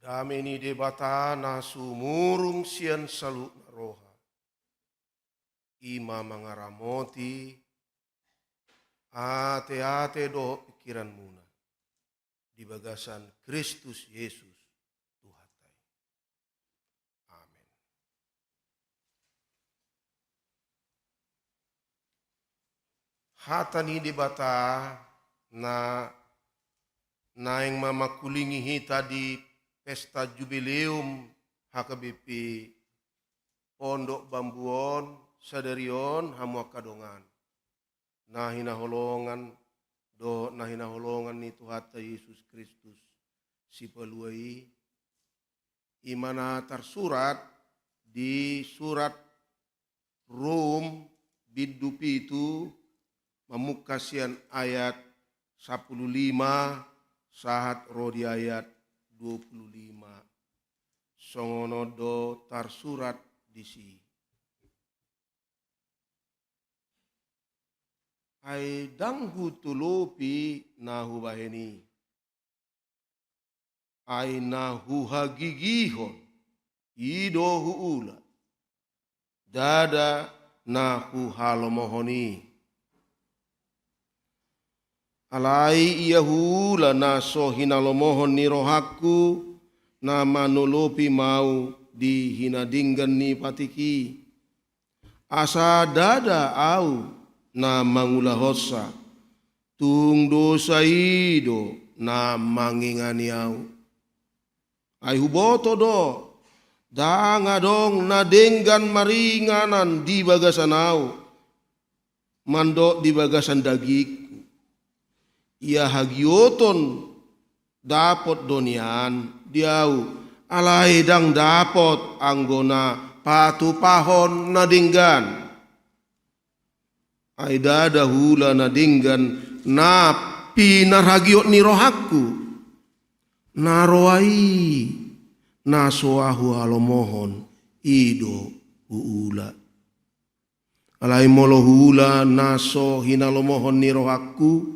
Dameni debata nasu murung sian salu roha. Ima mangaramoti ate-ate do pikiran muna. Di bagasan Kristus Yesus Tuhatai. Amin. Hatani debata na yang mamakulingi hita di pesta jubileum HKBP Pondok Bambuon Sadarion Hamua Kadongan. Nahina holongan ni Tuhata Yesus Kristus si peluai imana tersurat di surat Rom bidupi itu memukasian ayat 15 sahat rodi ayat 25 songonodo tersurat disi. Ai danghu tulupi nahu baheni. Ai nahu hagigihon idohu ula. Dada nahu halomohoni. Alai iyahula naso hinalomohon ni rohaku na manolopi mau di hinadinggan ni patiki. Asa dada au na mangulahosa tung dosa ido na mangingani au. Ai huboto do danga dong na denggan maringanan di bagasan au. Mando di bagasan dagik. Ia hagioton dapot donian diau alai dang dapot anggona patu pahon nadinggan aida dahula nadinggan napi naragiot ni rohaku naroai nasoahu alomohon ido uula alai molohula naso hinalomohon ni rohaku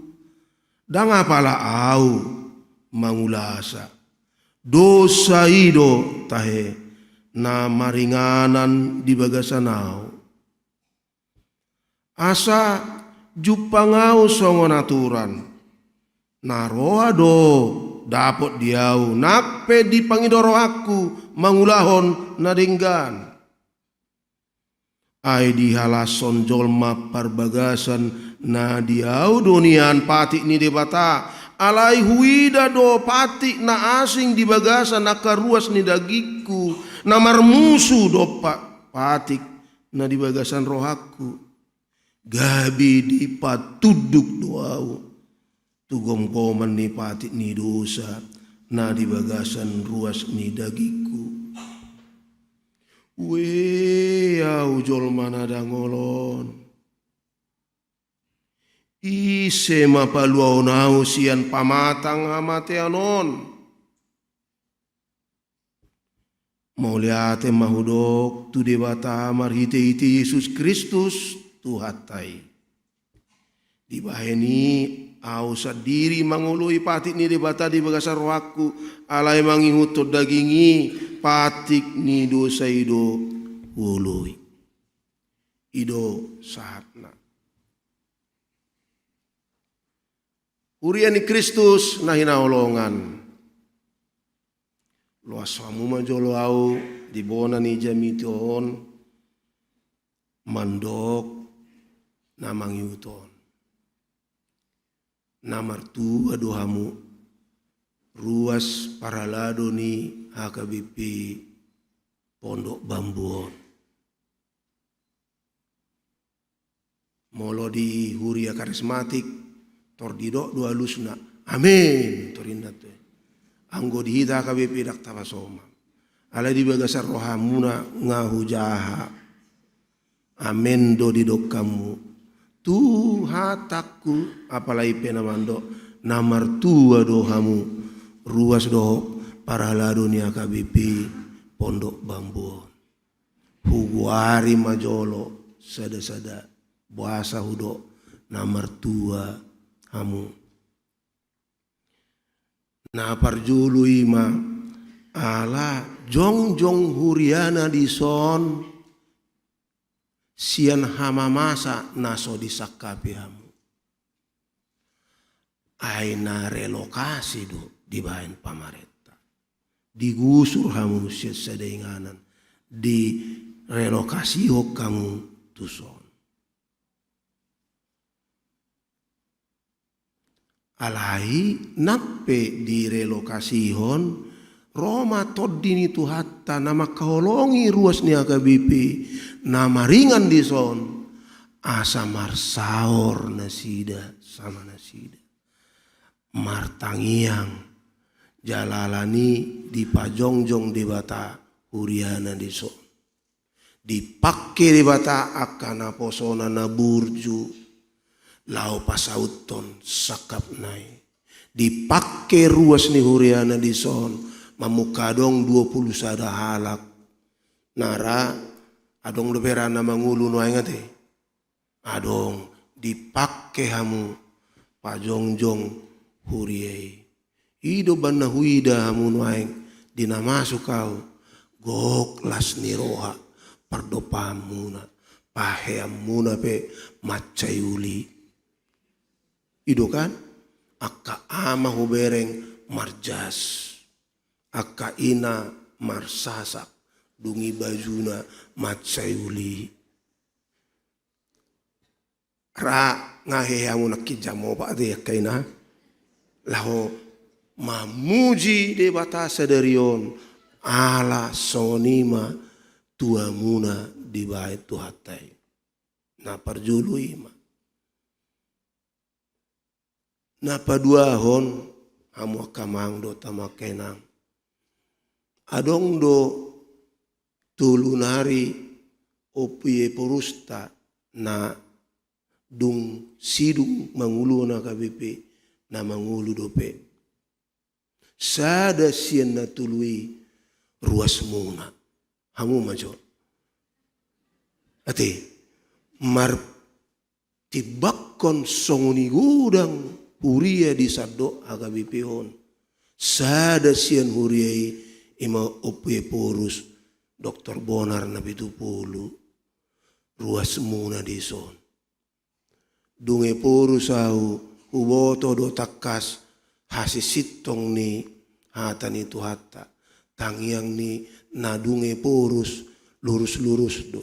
dang apala au mangulasa dosa ido tahe na maringanan di bagasanau asa jupangau songon aturan naroa do dapot diau nape di pangidoro aku mangulahon nadinggan ai di halason jolma parbagasan na diau donian patik ni debata alai huida do patik na asing di bagasan na karuas ni dagiku na marmusu do patik na di bagasan rohaku gabi di patuduk doau tugom koman ni patik ni dosa na di bagasan ruas ni dagiku we au jolma na dangolon ise mapaluau nau sian pamatang amateanon. Mauliate mahudok tu debata marhite iti Yesus Kristus Tuhatai. Dibaheni au sadiri mangului patik ni debata di bagasar rohaku alai mangihutut dagingi patik ni dosa ido ului. Ido sahatna. Uriani Kristus nahina olongan. Luasamu majolo au di bona ni jamiton mandok namang yuton. Namartu adohamu ruas paralado ni HKBP Pondok Bambuon. Molo di huria karismatik tordido dua lusna amin torinda tu anggo di hita KBP dak tabasoma ala di bagasar rohamuna ngahujaha amin do di dokamu tu hataku apalai penamando namar tua dohamu ruas do para dunia KBP Pondok Bambuon huguari majolo sada-sada bahasa hudo namar tua hamu na parjulu ima ala jongjong huriana dison sian hamamasa naso disakapi hamu. Aina relokasi do di bahan pamarenta. Digusur hamu sian sedenganan. Di relokasi hok kamu tuson. Alai nape di relokasi hon Roma toddini tu hatta nama kaholongi ruas ni akabipi nama ringan di son asa marsaor nasida sama nasida martangiang jalalani di pajongjong di bata huriana di son dipakai di bata akana posona na burju lau pasauton sakap nai dipakai ruas ni huriana di son mamukadong 20 sada halak nara adong leberana mangulu no ingate adong dipakai hamu pajongjong huriai ido banna huida hamu no aing dinamasu kau goklas ni roha pardopamuna paheamuna pe macayuli ido kan akka ama hubereng marjas akka ina marsasak dungi bajuna macayuli ra ngaheamu nakijamo pa ade kaina laho mamuji de batasa darion ala sonima tuamuna di bait tuhatai na parjuluima na paduahon hamu akamang do tamakenang adong do tulunari opie porusta na dung sidung mangulu na kabipi na mangulu dope sada sian na tului ruas muna hamu majo ate mar tibakkon songuni gudang huria di sado akabipi hon sada sian huriai ima opie porus Dr. Bonar na bitupulu ruas muna di son dunge porus au uboto do takas hasisitong ni hata ni tu hata tangiang ni nadunge porus lurus-lurus do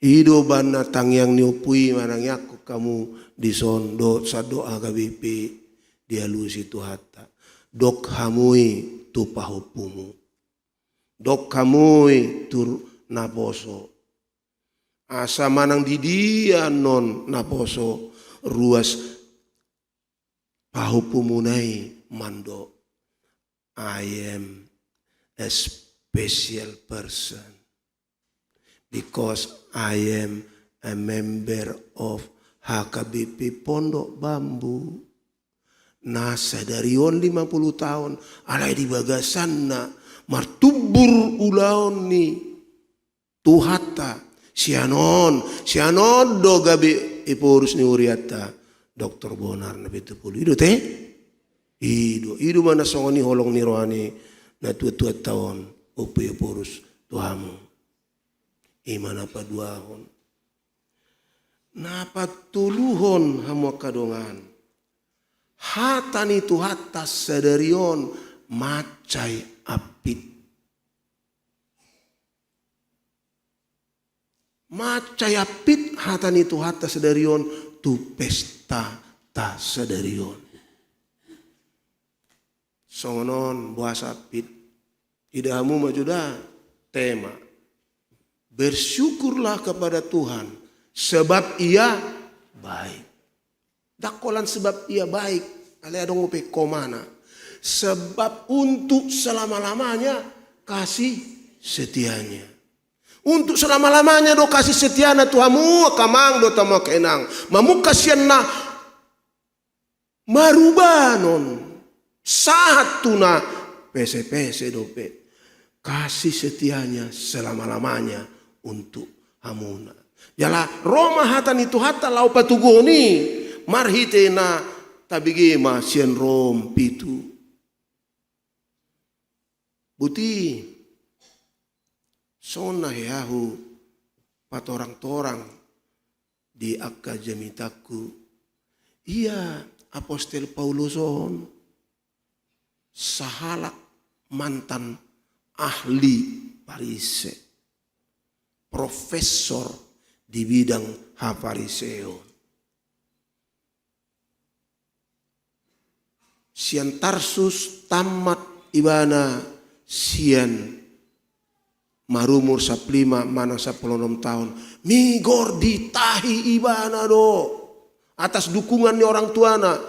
ido banna tangiang ni opui manangyaku kamu di son do sado agabipi dialusi tu hata dok hamui tu pahopumu dok hamui tur naposo asa manang didia non naposo ruas pahupumunai mando I am a special person because I am a member of HKBP Pondok Bambu nasa dari 50 tahun alai di bagasan na martubur ulaon ni tuhata sianon do gabi iporus ni uriata Dr. Bonar na bitupulu ido te ido mana songoni holong ni rohani na tua tahun upi iporus tuhamu imana paduahon napa tuluhon hamu kadongan hatan itu hatas sadarion macai apit macai apit hatan itu hatas sadarion tu pesta ta sadarion songonon buas apit idamu majuda tema bersyukurlah kepada Tuhan sebab ia baik dakolan sebab ia baik ale adong upe komana sebab untuk selama-lamanya kasih setianya untuk selama-lamanya do kasih setiana Tuhamu kamang do tamo kenang mamuka sianna marubanon sahat tuna pese dope kasih setianya selama-lamanya untuk hamuna jala Roma hatan itu hata lau patugoni marhite na tabigema sien rom pitu Buti sona yahu patorang-torang di akka jamitaku. Iya Apostel Pauluson sahalak mantan ahli Parise, profesor di bidang hafariseo. Sian Tarsus tamat ibana sian marumur 15 mana 16 tahun. Migor ditahi ibana do atas dukungannya orang tuana.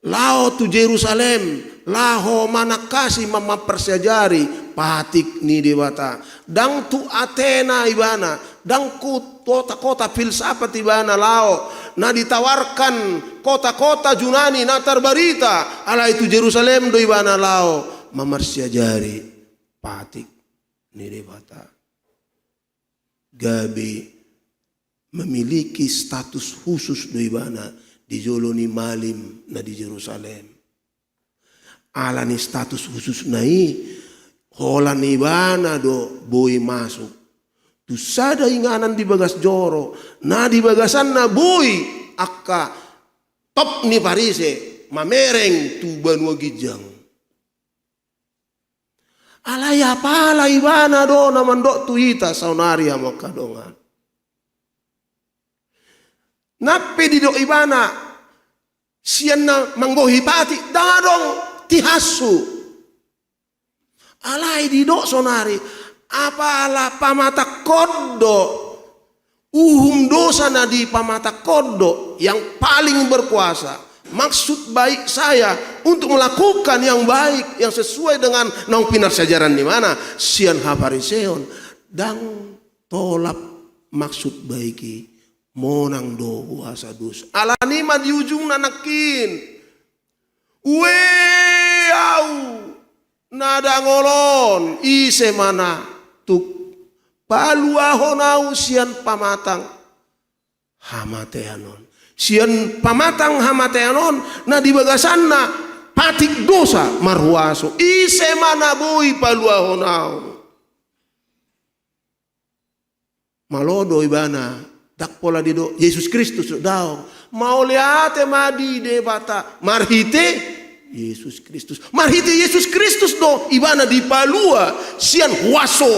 Lao tu Jerusalem, laho mana kasih mama persajari patik ni dewata. Dang tu Athena ibana, dang ku kota-kota filsafat ibana lao. Na ditawarkan kota-kota Yunani natar barita, ala itu Jerusalem do ibana lao mamarsajari patik ni dewata. Gabi memiliki status khusus do ibana di joloni malim na di Jerusalem. Ala ni status khusus nai holan ibana do boy masuk. Tu sada inganan di bagas joro, na di bagasan na boy akka top ni Parise mamereng tu banua gijang. Alaya pala ibana do naman do tu ita saunaria makadongan. Nape di do ibana sian na manggohi pati dadong tihasu. Alai di do sonari apala pamata kodo uhum dosa na di pamata kodo yang paling berkuasa. Maksud baik saya untuk melakukan yang baik yang sesuai dengan nong pinar sejaran di mana sian hafariseon dan tolap maksud baiki. Monang do puasa dus. Alani ma di ujung nanakin. Au nada ngolon ise mana tuk palua honau sian pamatang hamateanon. Sian pamatang hamateanon na di bagasanna patik dosa marhuaso. Ise mana boy palua honau. Malodo ibana tak pola dido Yesus Kristus daong mau liate madi debata marhite Yesus Kristus marhite Yesus Kristus do ibana di palua sian huaso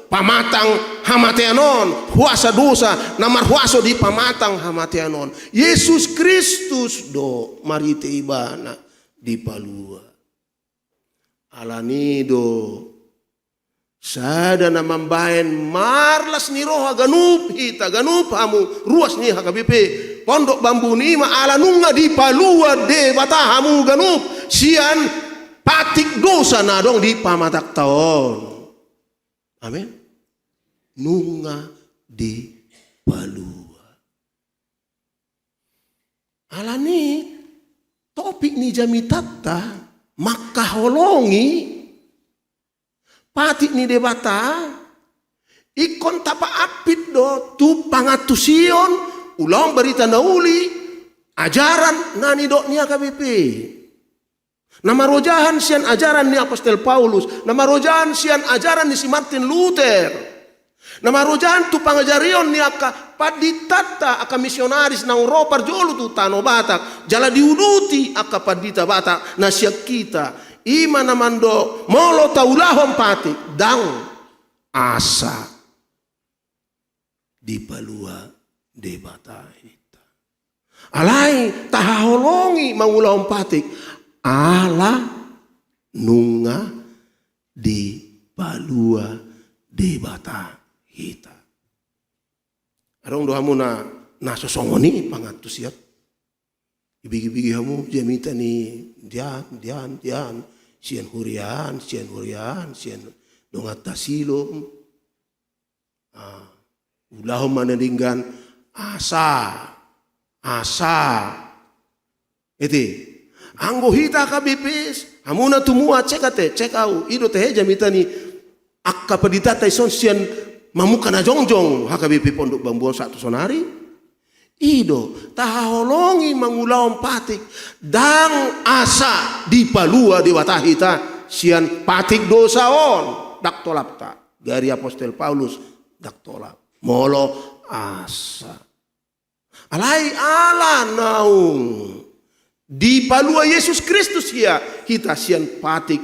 pamatang hamateanon huasa dosa namar huaso di pamatang hamateanon Yesus Kristus do marhite ibana di palua alanido sada na mambayan marlas ni roha ganup hita ganup hamu ruas ni hakabipe pondok bambu ni maala nunga di palua de bata hamu ganup sian patik dosa na dong di pamatak taon. Amin. Nunga di palua. Alani topik ni jamitata makaholongi patik ni debata ikon tapa apit do tu pangatusion ulang berita nauli ajaran nani do nia KBP nama rojahan sian ajaran ni Apostel Paulus nama rojahan sian ajaran ni si Martin Luther nama rojahan tu pangajarion ni aka paditata aka misionaris na Eropa jolu tu tano Batak jala diuduti aka padita Batak na siak kita ima namando molo taulahom patik dang asa di palua debata ita alai taholongi mangulahom patik ala nunga di palua debata ita arong dohamu na sosongoni pangatusiat ibigi-bigi hamu jamita ni dian sian hurian sian dongat tasilom ulahom manadinggan asa eti anggo hita kabipis hamuna tumua cekate cekau ido teh jamita ni akka paditata ison sian mamuka na jongjong hakabipi pondok bambuan satu sonari ido taholongi mangulaom patik dang asa di palua dewata hita sian patik dosa on dak tolap ta. Gari apostol Paulus dak tolap. Molo asa. Alai ala naung. Di palua Yesus Kristus ya kita sian patik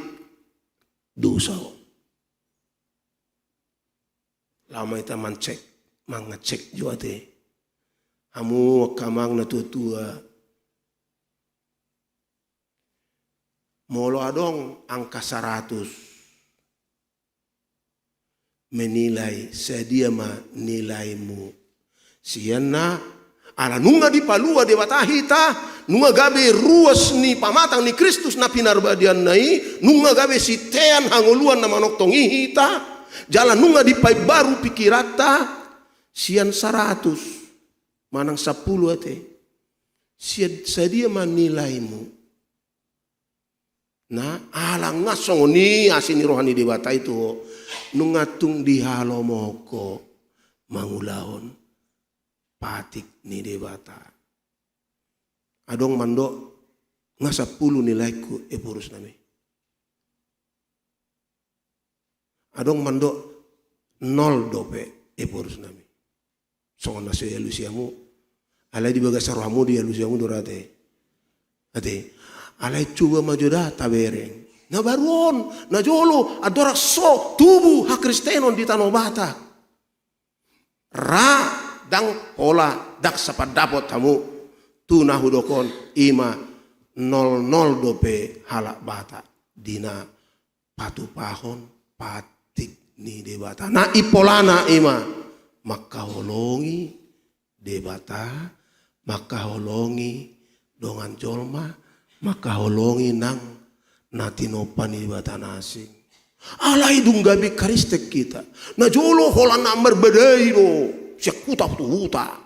dosa on. Lama kita mangecek juga te. Amu kamang na tutua. Molo adong angka 100. Menilai sedia ma nilaimu. Siana ala nunga di palua de batahita. Nunga gabe ruas ni pamatang ni Kristus na pinarbadian nai. Nunga gabe si tean hanguluan na manoktongi hita. Jalan nunga di pai baru pikirata. Sian 100. Manang 10 ate. Sedia ma nilaimu. Nah, alang ngasong ni asini rohani debata itu nungatung di halo moko mangulaon patik ni debata. Adong mandok ngasa 10 nilaiku purus nami. Adong mandok 0 dope purus nami. Songon nasi elusiamu alai di bagasa rohamu di elusiamu dorate. Ate alai coba majoda tabereng. Na baruon, na jolo, adora so tubuh hak Kristenon di tanah Batak. Ra dang pola dak sapat dapot tamu tu nahudokon ima 00 dope halak Batak dina patu pahon patik ni debata. Na ipolana ima maka holongi debata, maka holongi dongan jolma, maka holongi nang natinopan ibatan asing. Alai dunggabi karistek kita. Na jolo hola namar bedai do. Siak kuta putu huta.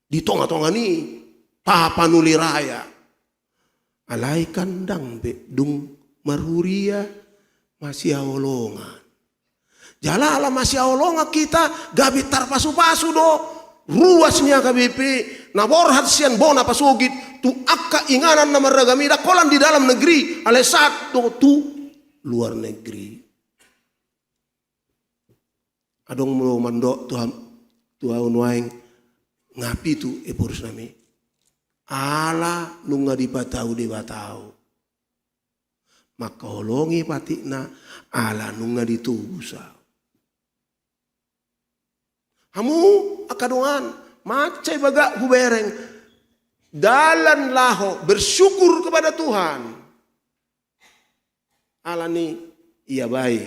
Di tonga-tonga ni. Papanuli raya. Alai kandang be dung maruria masih holongan. Jala ala masih holongan kita gabi tarpasu-pasu do. Ruasnya KBP naborhat sian bona pasugit tu akka inganan na maragamida kolan di dalam negeri ale satu tu luar negeri. Adong mo mandok tuhaun waing ngapi tu purus nami. Ala nunga di batau di batau. Maka holongi patikna ala nunga di tubusa. Hamu akadongan macai baga hubereng dalan laho bersyukur kepada Tuhan. Alani ia baik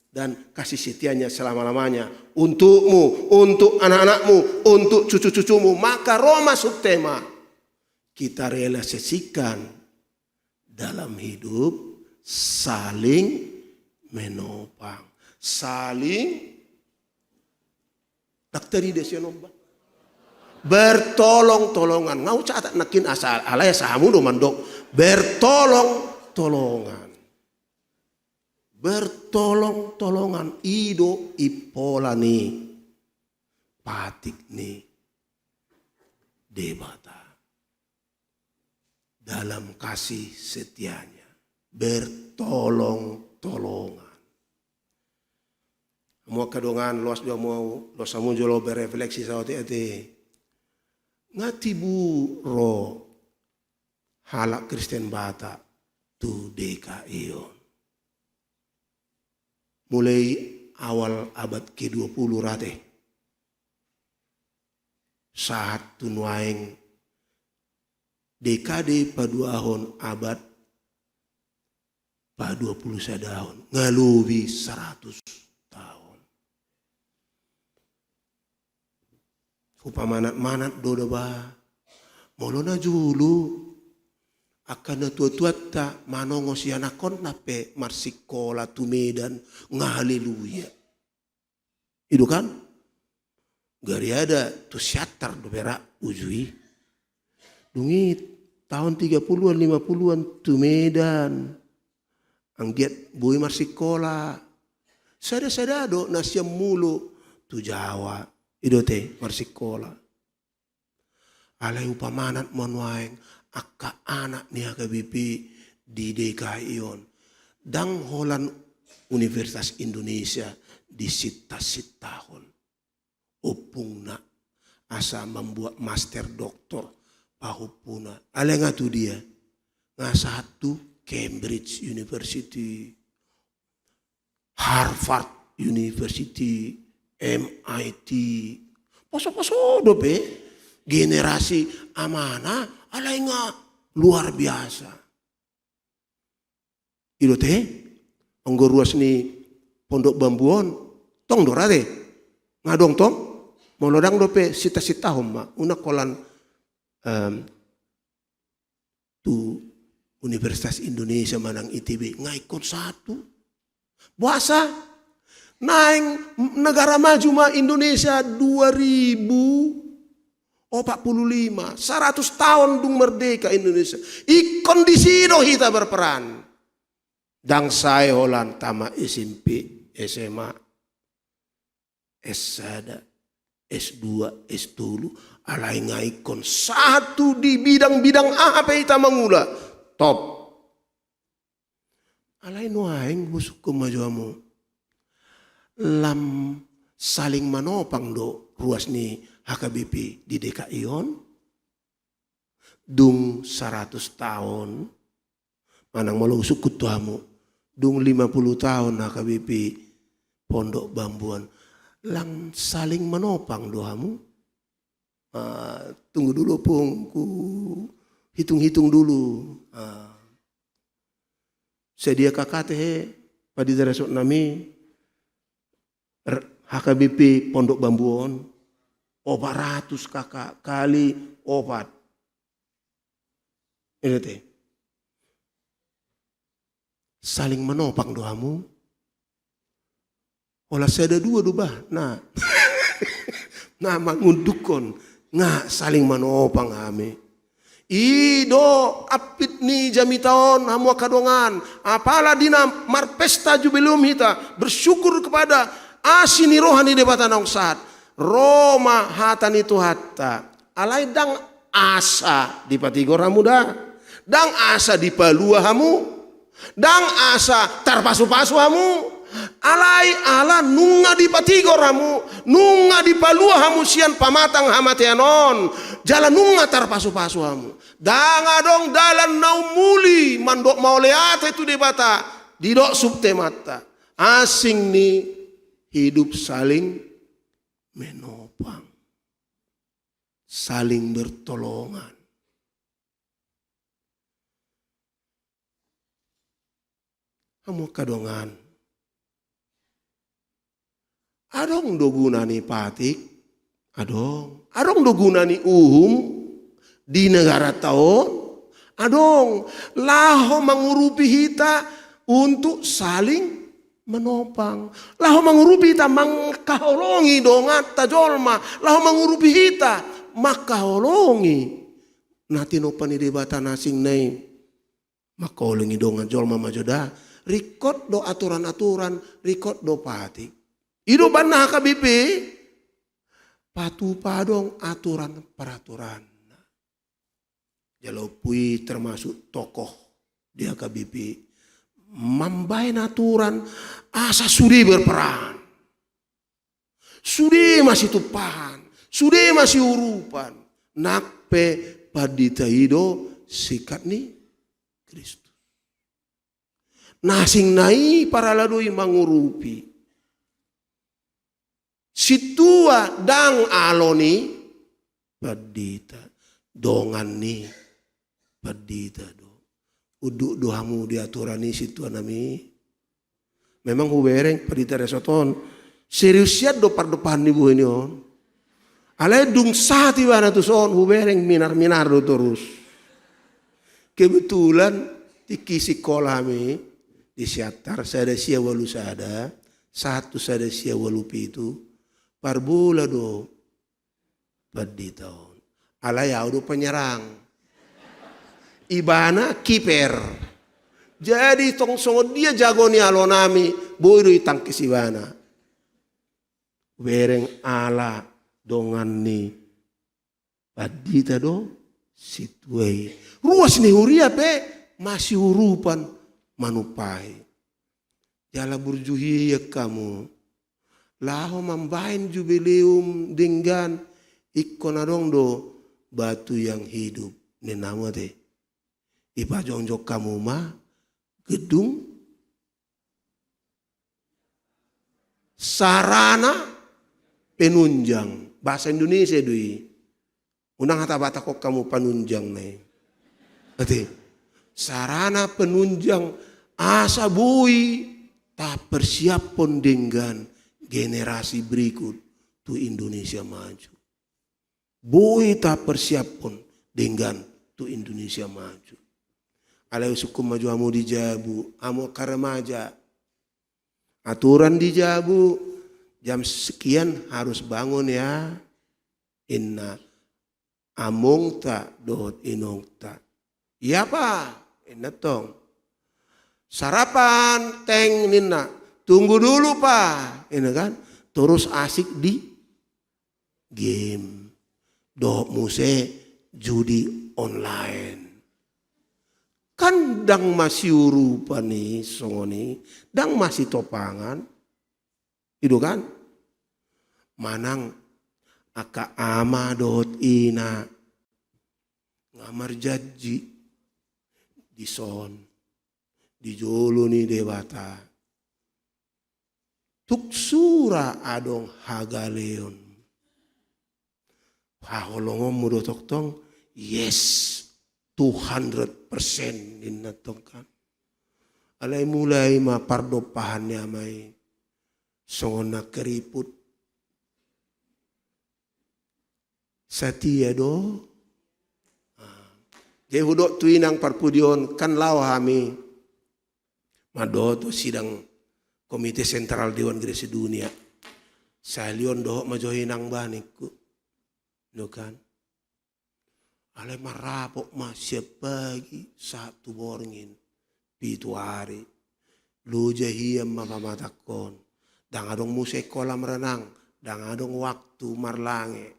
dan kasih setianya selama-lamanya untukmu, untuk anak-anakmu, untuk cucu-cucumu. Maka Roma subtema kita realisasikan dalam hidup saling menopang, saling daktari desionomba. Bertolong-tolongan. Ngau catat nakin asal alaya sahamu do mandok. Bertolong-tolongan. Bertolong-tolongan. Ido ipola ni. Patik ni. Debata. Dalam kasih setianya. Bertolong-tolongan. Mau kadongan luas dia mau luas samu jolo berefleksi sawati ate ngatibu ro halak Kristen Batak tu deka ion mulai awal abad ke-20 rate saat tunuaing dekade paduahon abad pa 20 sadahon ngalubi 100 upamanat-manat dodo ba molo na julu akan na tuat-tuat ta manongo si anakon nape marsikola tumedan nga haleluya itu kan gari ada tu syatar do berak ujui dungi tahun 30-an 50-an tumedan anggiat bui marsikola sada-sada do nasyam mulu tu Jawa idote marsikola. Alai upamanat monwaeng akka anak ni HKBP di DKI on. dang holan Universitas Indonesia di sit tahun. Opung na asa membuat master doktor pahupuna. Alenga tu dia. Nga satu Cambridge University, Harvard University, MIT. Poso-poso dope generasi amanah alay nga luar biasa. Ilo teh anggoruas ni Pondok Bambuon tong dorate ngadong tong molodang dope sita-sita homma una kolan tu Universitas Indonesia manang ITB ngaikon satu buasa naing negara maju mah Indonesia 2045 100 tahun dung merdeka Indonesia ikon di sini kita berperan dang saya holan tama SMP SMA S1 S2 S3 alai ngaikon satu di bidang-bidang apa kita mengula top. Alay nuaing husuk kemajuamu. Lam saling manopang do ruas ni HKBP di DKI on. Dung 100 tahun. Manang malu sukut tuamu. Dung 50 tahun HKBP Pondok Bambuan. Lang saling manopang doamu. Tunggu dulu pung ku hitung-hitung dulu. Sedia kakate pada resort nami HKBP Pondok Bambuon 400 kakak kali 4. Ini teh. Saling menopang doamu. Olah seda dua dubah. Nah. Nah mangundukon. Nga saling menopang kami. Ido apit ni jami tahun hamu kadongan apalah dina marpesta jubileum hita bersyukur kepada asini rohani debatan saat Roma hatan itu hatta alai dang asa di Patigor hamu dah dang asa di Palua hamu dang asa tarpasu-pasu hamu alai ala nunga di Patigor hamu nunga di Palua hamu sian pamatang hamateanon jalan nunga tarpasu-pasu hamu danga dong dalan naumuli mandok mauleate itu debata didok subte mata asing ni hidup saling menopang saling bertolongan. Hamu kadongan adong dogunani patik adong dogunani di negara tahun adong laho mengurupi hita untuk saling menopang laho mengurupi hita mangkaholongi dongat tajolma laho mengurupi hita makaholongi nati nopani debatan asing nai makaholongi dongat jolma majoda rikot do aturan-aturan rikot do patik ido banah HKBP patu padong aturan peraturan. Jalau pui termasuk tokoh di HKBP membain aturan asa sudi berperan. Sudi masih tupahan, sudi masih urupan. Nakpe padita hido sikat ni Kristus. Nasing nai para ladui mangurupi. Situa dang aloni padita dongan ni padita do. Uduk dohamu diaturani situ nami. Memang hubereng padita resoton. Seriusiat do pardepan ni bu ini on. Alai dung sati wana tu son hubereng minar-minar do terus. Kebetulan tiki sekolah mi di Siatar saya ada sia walu sada. Satu saya ada sia walupi itu. Parbula do padita on. Alai audo penyerang. Ibana kiper. Jadi tong songo dia jago ni alonami boido itangkis ibana. Bereng ala dongan ni padita do situai. Ruas ni huria pe masih urupan manupai. Jala burjuhia kamu. Laho mambain jubileum dengan ikon adong do batu yang hidup. Nenama deh. Ipa jongjok kamu mah gedung sarana penunjang. Bahasa Indonesia doi. Unang hata-bata kok kamu penunjang nih. Ate, sarana penunjang asa bui tak persiap pun dengan generasi berikut tu Indonesia maju. Bui tak persiap pun dengan tu Indonesia maju. Alai suku maju amu di Jabu, amu karemaja. Aturan di Jabu jam sekian harus bangun ya. Inna among ta dot inong ta. Iya pak, inna tong. Sarapan teng nina. Tunggu dulu pak. Ini kan. Terus asik di game. Dok muse judi online. Kan dang masih urupa nih songoni. Dang masih topangan. Itu kan. Manang aka ama dot ina. Ngamar janji. Di son. Di jolo ni debata. Tuksura adong hagaleon. Haholongom mudo toktong. Yes. 200% dinatong kan. Alay mulai mapardopahan niya may. Songon na keriput. Satia do. Jehudok tuinang parpudion kan law hami. Madoto sidang Komite Sentral Dewan Gereja Dunia. Salion doh majohinang banikku. No kan. Alay marapok masya pagi satu borngin. Pitu hari. Lu jahiyam mapamatakon. Dang adong musik kolam renang. Dang adong waktu marlange.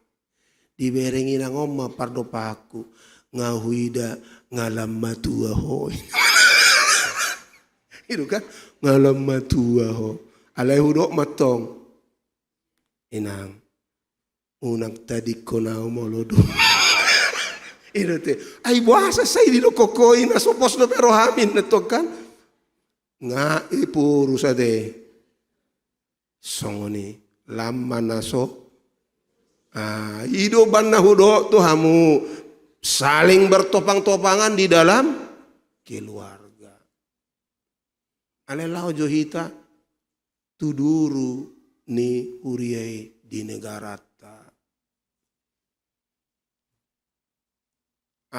Diberengin ang oma pardopaku. Ngahuida ngalam matua hoy. Itu kan ngalam matua ho. Alay hudok matong. Inang. Unang tadi ko na umolodo. Itu te. Ay buasa say di no kokoy na sopos no pero hamin na to kan. Nga ipuro sa de. Songoni. Lama na so. Ido ban na hudok to hamu. Saling bertopang-topangan di dalam keluarga. Alelao johita tuduru ni uriai di negara ta.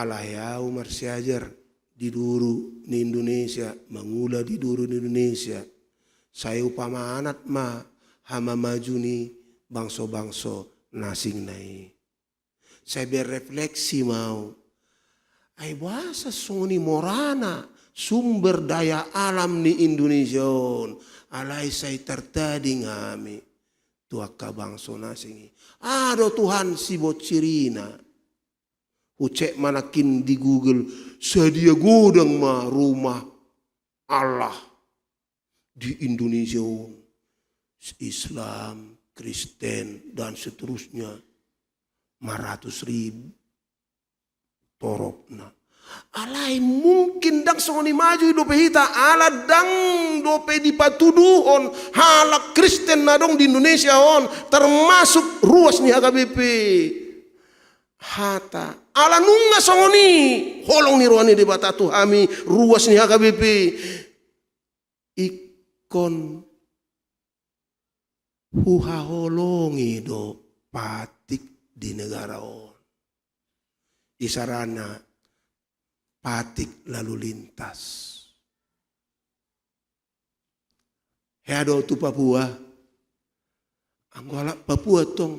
Alayau marsiajar di duru ni Indonesia, mangula di duru ni Indonesia. Saya upama anak ma hama maju ni bangso-bangso nasing nai. Saya berrefleksi mau. Ay bahasa soni morana. Sumber daya alam ni Indonesia. Alay say tertadi ngami. Tuaka bangso nasingi. Ado Tuhan si bocirina. Ucek manakin di Google. Sedia gudang ma rumah Allah. Di Indonesia. Islam, Kristen dan seterusnya. 400.000 torokna. Alay mungkin dang songoni maju dope hita ala dang dope di patuduhon halak Kristen nadong di Indonesia on termasuk ruas ni HKBP. Hata ala nunga songoni holong ni roani di batatu hami ruas ni HKBP. Ikon huha holongi do patik di negara on. Isarana patik lalu lintas. Heado tu Papua. Anggala Papua tong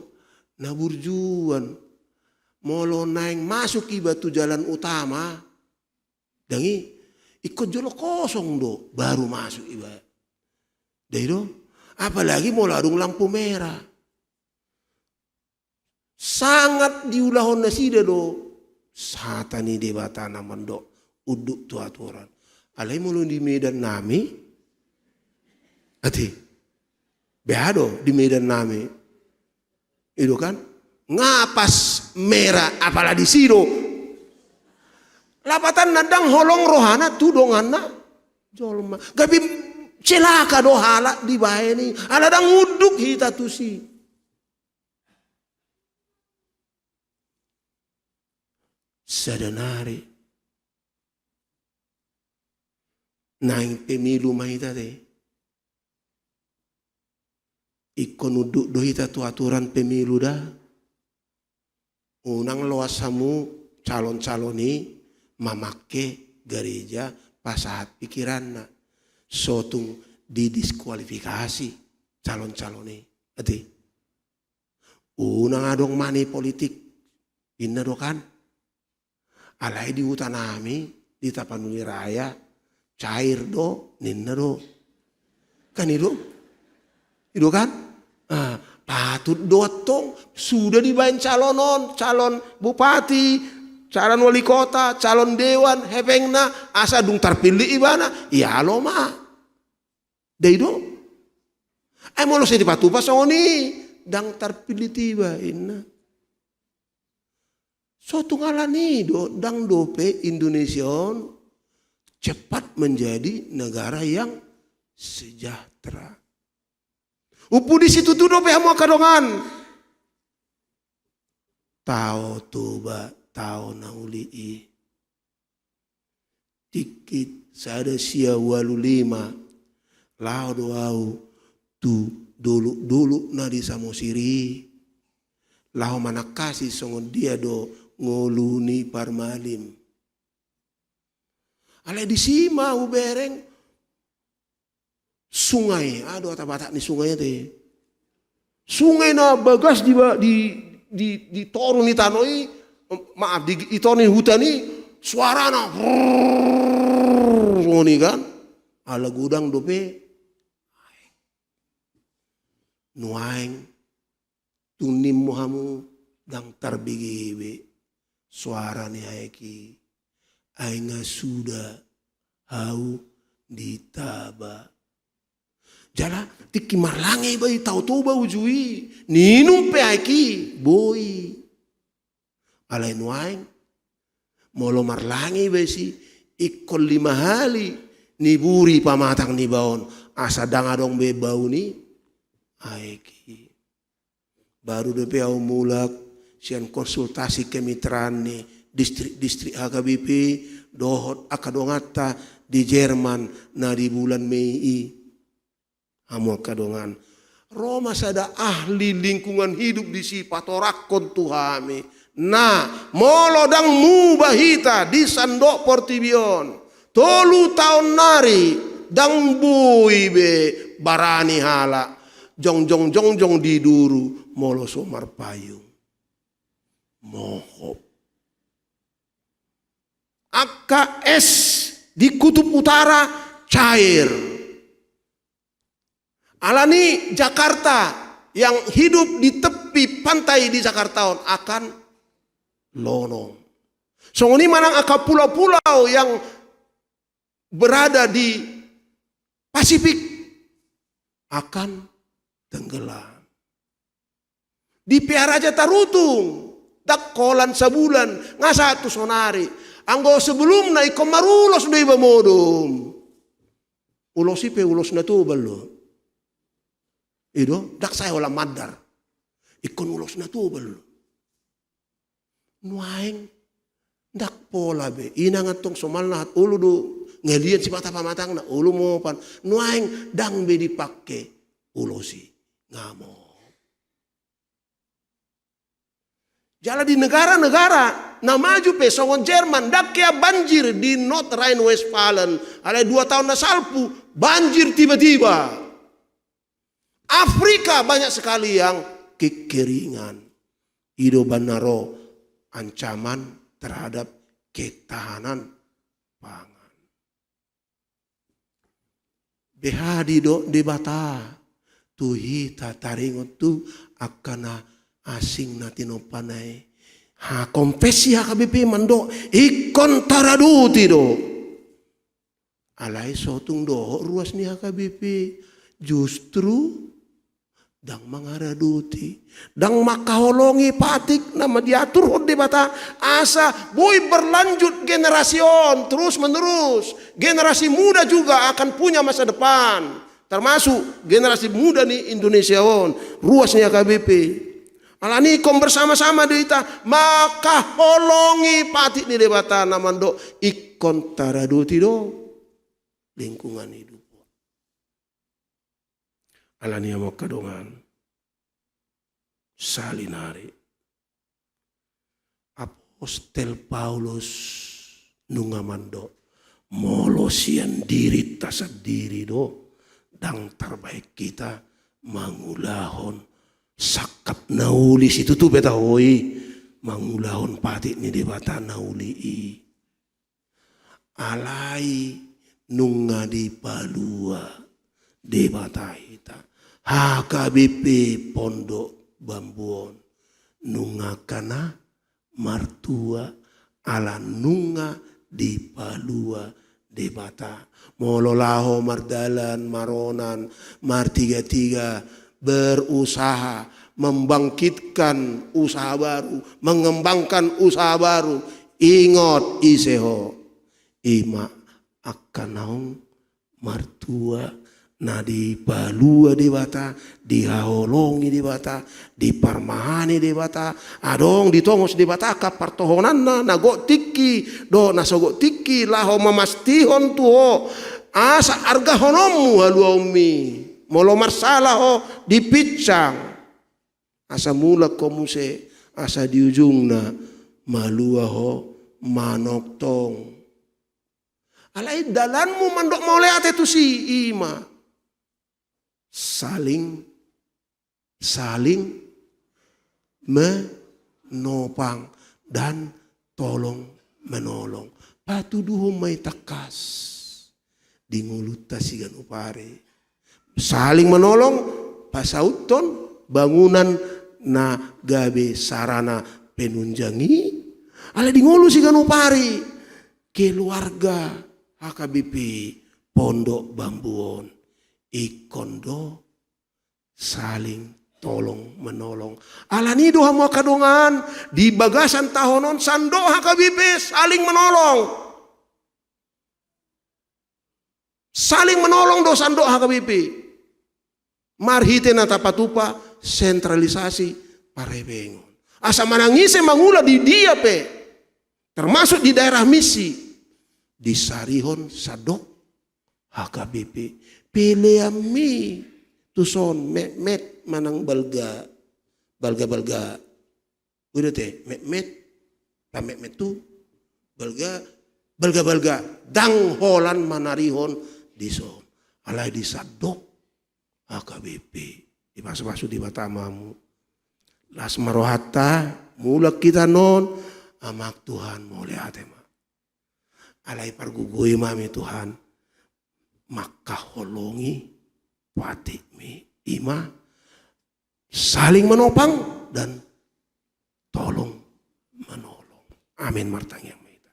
naburjuan. Molo naing masuk iba tu jalan utama. Dangi ikut jolo kosong do baru masuk iba. Dari do apalagi mau ladung lampu merah. Sangat diulahon na sida do. Satani debata naman do. Uduk tu aturan. Alay mulu di Medan nami. Ati beado di Medan nami. Itu kan ngapas merah apalah di siro. Lapatan nadang holong rohana tudonganna jolma. Gabi celaka dohala di baheni. Aladang uduk hita tusi. Sadanari naing pemilu mahita te ikon uduk dohita tu aturan pemilu dah unang loasamu calon-caloni mamake gereja pasahat pikiranna sotung didiskualifikasi calon-caloni ati unang adong mani politik inna do kan alai di utanami di Tapanuli Raya cair do ninna do kan itu kan patut dotong sudah dibain calon bupati calon wali kota calon dewan hepengna asa dung terpilih ibana ya lo mah deido mau lo saya dipatupa songoni dang terpilih tiba inna suatu ngalani dang dope Indonesia cepat menjadi negara yang sejahtera. Upu di situ tuh dope hamu kadongan. Tao toba tao naulii. Tikit sada sia walu lima. Lao doau tu dulu na di samosiri. Lao manakasi songon dia do ngoluni parmalim. Ale di sima ubereng sungai, aduh ata ni sungai teh. Sungai na bagas di torun ni tanoi, maaf di torun hutani suara na ngoni kan. Ala gudang dope nuaing tunim muhamu dang tarbigibe suara ni haiki ainga sudah hau ditaba jala tiki marlange bai tau toba ujui ninum pe haiki boy alai nuaing molo marlange bai si ikol 5 hali ni buri pamatang ni baon asa dangadong be bau ni haiki baru depe au mulak sian konsultasi kemitraan ni distrik HKBP dohot akadongata di Jerman na di bulan Mei amo kadongan Roma sada ahli lingkungan hidup di si patorakon tuhame na molodang mubahita di Sandok Portibion 3 tahun nari dang bui be barani hala jong di duru molo somar payung mohop AKS di kutub utara cair alani Jakarta yang hidup di tepi pantai di Jakarta akan lonong songoni manang aka pulau-pulau yang berada di Pasifik akan tenggelam di Piaraja Tarutung dak kolan sabulan ngasa tu sonari anggo sebelum na iko marulos do iba modum ulos ipe ulos na tu ballo ido dak saya olah madar ikon ulos na tu ballo nuaing dak pola be inang atong somal na ulu do ngelian si mata pamatang na ulu mo pan nuaing dang be dipake ulosi ngamo jala di negara-negara na maju pe songon Jerman dak kaya banjir di North Rhine-Westphalen ada 2 tahun na salpu banjir tiba-tiba Afrika banyak sekali yang kekeringan ido banaro ancaman terhadap ketahanan pangan behadi do debata tuhita taringot tu akana asing natin panay ha kompesi HKBP mando ikon taraduti do alai sotung do ruas ni HKBP justru dang mangaraduti, dang makaholongi patik nama diatur di bata asa boy berlanjut generasion terus menerus. Generasi muda juga akan punya masa depan, termasuk generasi muda nih Indonesia ruasnya KBP. Alani kom bersama-sama dita maka holongi patik di debata nama do ikon taraduti do lingkungan hidup. Alani mau kadongan salinari Apostel Paulus nungamando molosian diri tasad diri do dang terbaik kita mangulahon sakap naulis itu tuh beta hoi mangulahon patik ni debata nauli alai nunga di palua debata hita HKBP Pondok Bambuon nunga kana martua ala nunga di palua debata mololaho mardalan maronan martiga-tiga berusaha membangkitkan usaha baru, mengembangkan usaha baru. Ingot iseho ima akan naung martua na di palua di bata, di haolongi di bata, di parmahani di bata, adong di tongos di bata ka partohonanna na go tiki do na sogo tiki laho mamastihon tuho asa arga honomu haluaumi molo marsala ho dipicang asa mula komuse asa di ujungna malua ho manoktong alai dalanmu mandok mole ate tu si ima saling menopang dan tolong menolong patuduho may takas di nguluta sigan upare saling menolong pasauton bangunan na gabe sarana penunjangi ala di ngulu sigan upare keluarga HKBP Pondok Bambuon ikondo saling tolong menolong alani doha mo kadongan di bagasan tahonon sando HKBP saling menolong do sando HKBP marhite na tapatupa sentralisasi parebengon asa manangise mangula di dia pe termasuk di daerah misi di Sarihon Sadok HKBP Peleami tuson met manang balga udah teh met tu balga dang holan manarihon dison alai di Sadok HKBP di pasu di batamamu las marohata mulak kita non amak Tuhan mulai atema alai pargugui mami Tuhan maka holongi patikmi ima saling menopang dan tolong menolong amin martang yang maita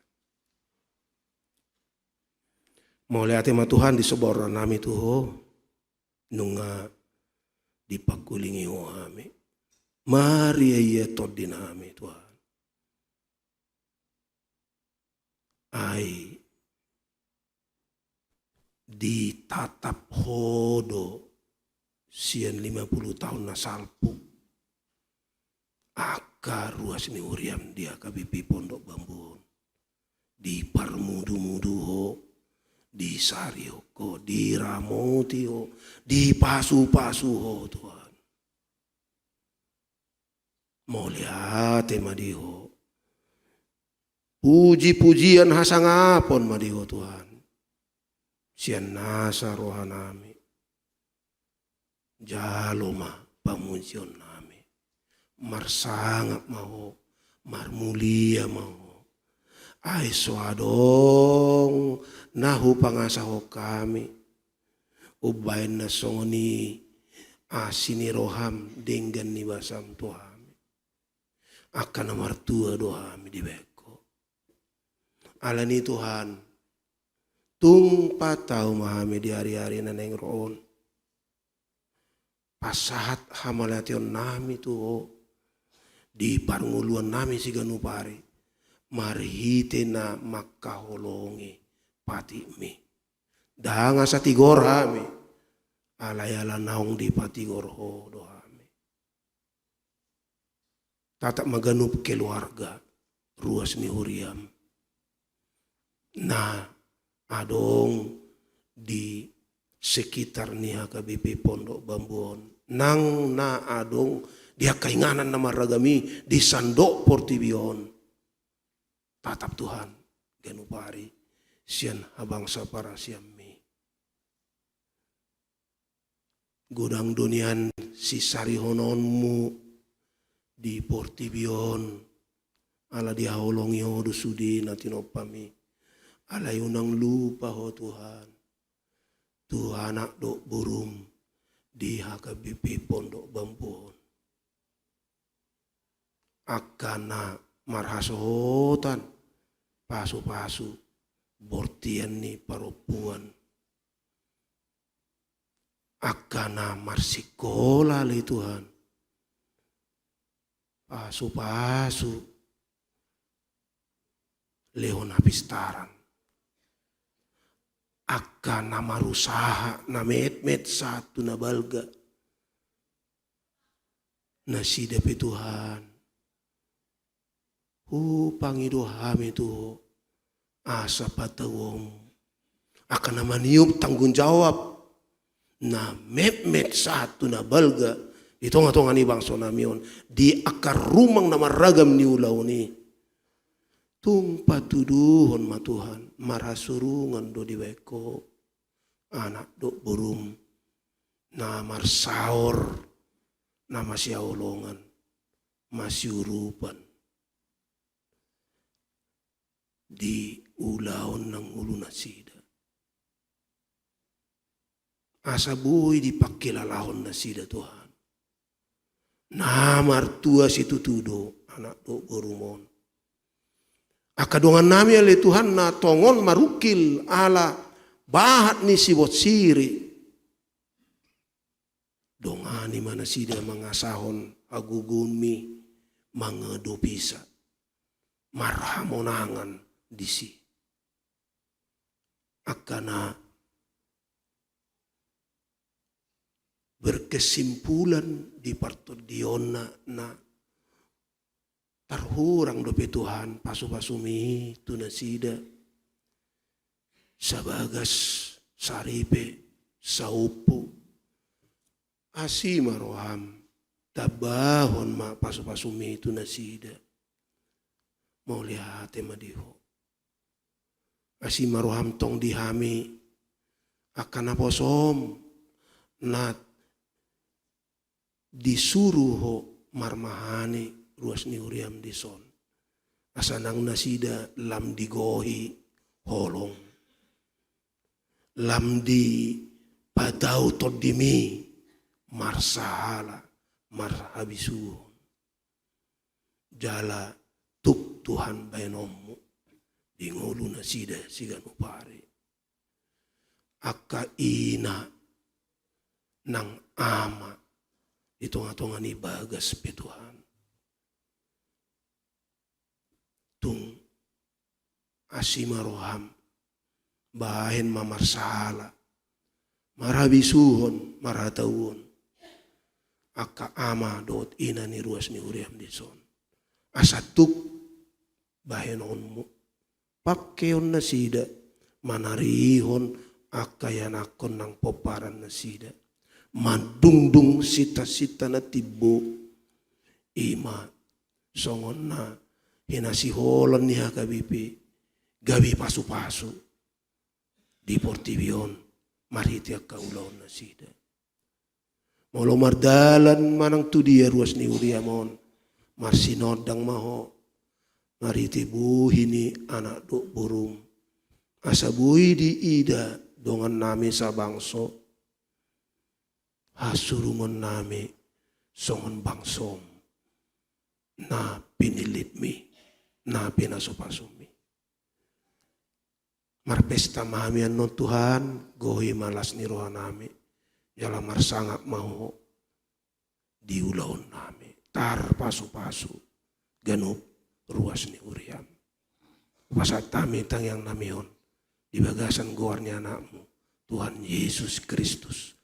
mulai atema Tuhan disobor nami tuho nunga dipakulingi ho ame mari ya todina ame Tuhan ai ditatap hodo sian 50 tahun nasalpu aka ruas ni uriam dia KBP Pondok Bambuon di parmudu-mudu ho di sarioko di ramoti ho di pasu-pasu ho Tuhan mau lihat madiho puji-pujian hasangapon madiho Tuhan sian nasa rohanami jaloma pamuncion nami marsangap mau marmulia mau ai soadong nahu pangasaho kami ubain na songoni asini roham dengan ni basam Tuhan akan martua dohami di beko alani Tuhan tung patau mahami di hari-hari naneng roon pasahat hamalation nami tu di parnguluan nami si ganupari marhite na makaholongi pati mi danga sa tigor hami alayala naong di patigor ho do hami tatak maganup keluarga ruas ni huriam na adong di sekitar ni HKBP Pondok Bambuon nang na adong dia kainganan na maragami di Sandok Portibion tatap Tuhan ganupari siyan habangsa para siyami gudang dunian si sarihononmu di Portibion ala dihaolongi ho dusudi na tinopami ala yunang lupa ho Tuhan Tuhan anak dok burum di HKBP Pondok Bambuon akana marhasohotan pasu-pasu bortian ni paropuan akana marsikola le Tuhan pasu-pasu lehon hapistaran akana marusaha na met-met satu na balga na sidapi Tuhan pangido hami tu asa patawom akan nama niup tanggung jawab na met satu na balga itonga-tonga ni bangso namion di akar rumang nama ragam ni ulaw ni tung patuduhon matuhan marasurungan do diweko anak do burum na marsaor na masyaulongan masyurupan di ulaon ng ulo na sida. Asa buhay di pakilalahon na sida Tuhan. Namartua si tutudo anak do gorumon. Akadongan nami ali Tuhan na tongon marukil ala bahat ni sibot siri. Dongani mana sida mangasahon agugumi mga dopisa. Marhamonangan disi akana berkesimpulan di partodiona na tarhurang dope Tuhan pasu-pasumi tunasida sabagas saripe saupu asimaroham tabahon ma pasu-pasumi tunasida mau lihat madiho asimaroham tong dihami akan aposom na disuruh ho marmahani ruas ni uriam dison asanang nasida lam digohi holong lam di padau todimi marsahala marhabisu jala tuk Tuhan bainomu di ngulu nasida siganu pare akka ina nang ama itonga-tonga ni bagas pe Tuhan tung asimaroham bahen mamarsahala marabisuhon maratawon akka ama dot ina ni ruas ni uriam dison asatuk bahenonmu pakeon na sida manarihon akayanakon ng poparan na sida madungdung sita-sita na tibo ima songon na hinasiholon ni HKBP gabi pasu-pasu di Portibion mariti akaulaon na sida molo mardalan manang tudia ruas ni uriamon marsinodang maho mariti buhi ni anak do burung asa buhi di ida dongan nami sa bangso hasurungon nami songon bangsom na pinilit mi na pinasupasumi marpesta mami anon Tuhan gohi malas ni roha nami jala marsangap maho di ulaon nami. Tar pasu-pasu ganup ruas ni uriam. Pasat tami tang yang namion di bagasan goarnya anakmu Tuhan Yesus Kristus